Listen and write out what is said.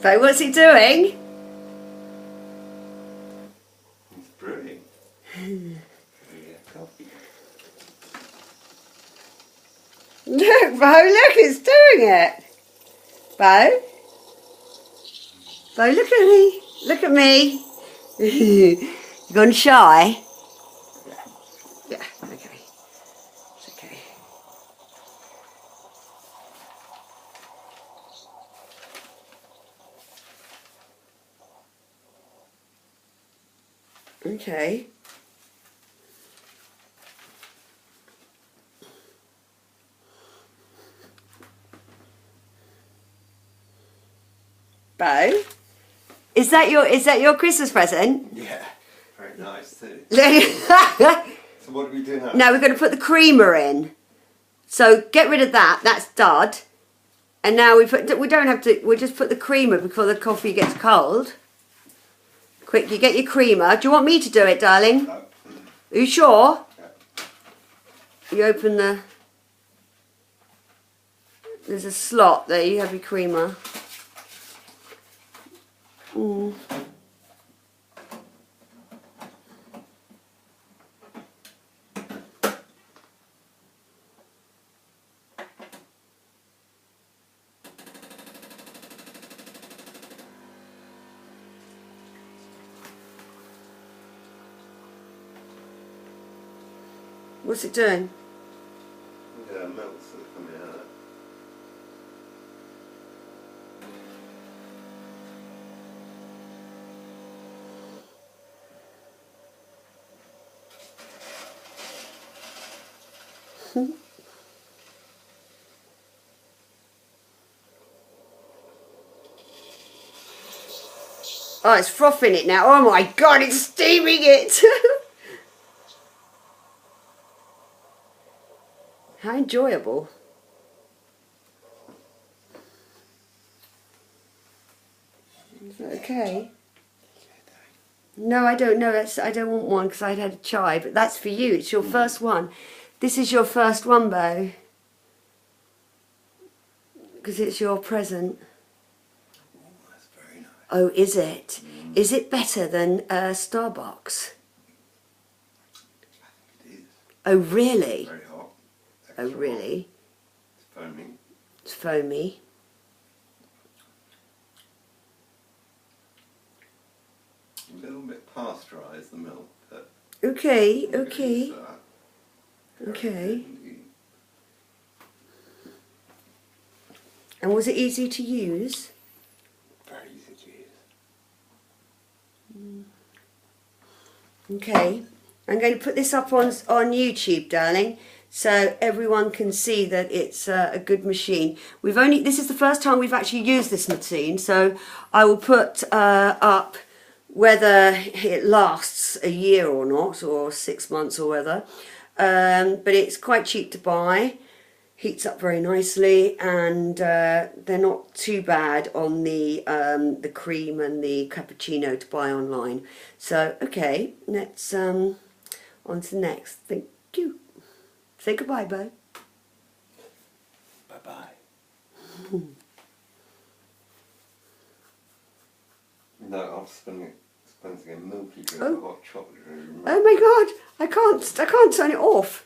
Bo, what's he doing? He's brewing. Coffee. Look, Bo, look, it's doing it. Bo? Bo, look at me. Look at me. You gone shy? Yeah, okay. It's okay. Okay. Bo? Is that your Christmas present? Yeah, very nice too. Now So what do we do now? we're going to put the creamer in. So get rid of that. That's dud. And now we don't have to. We just put the creamer before the coffee gets cold. Quick, you get your creamer. Do you want me to do it, darling? No. Are you sure? Yeah. You open the. There's a slot there. You have your creamer. Mm. What's it doing? Yeah, milk's sort of coming out. Oh, it's frothing it now. Oh my god, it's steaming it. How enjoyable. Is that okay? No, I don't know. I don't want one because I'd had a chai, but that's for you. It's your first one. This is your first one, Bo. Because it's your present. Oh, that's very nice. Oh, is it? Is it better than Starbucks? I think it is. Oh, really? Very hot. Oh, Extra really? hot. It's foaming. It's foamy. A little bit pasteurised, the milk, but Okay, I'm gonna okay, use that. Very okay. good. And was it easy to use? Very easy to use. Okay. I'm going to put this up on YouTube, darling, so everyone can see that it's a good machine. This is the first time we've actually used this machine, so I will put up whether it lasts a year or not, or 6 months or whether. But it's quite cheap to buy, heats up very nicely, and they're not too bad on the cream and the cappuccino to buy online. So, okay, let's on to the next. Thank you. Say goodbye, Bo. Bye-bye. No, I'm spending a milky drink of hot chocolate. Oh my god, I can't turn it off.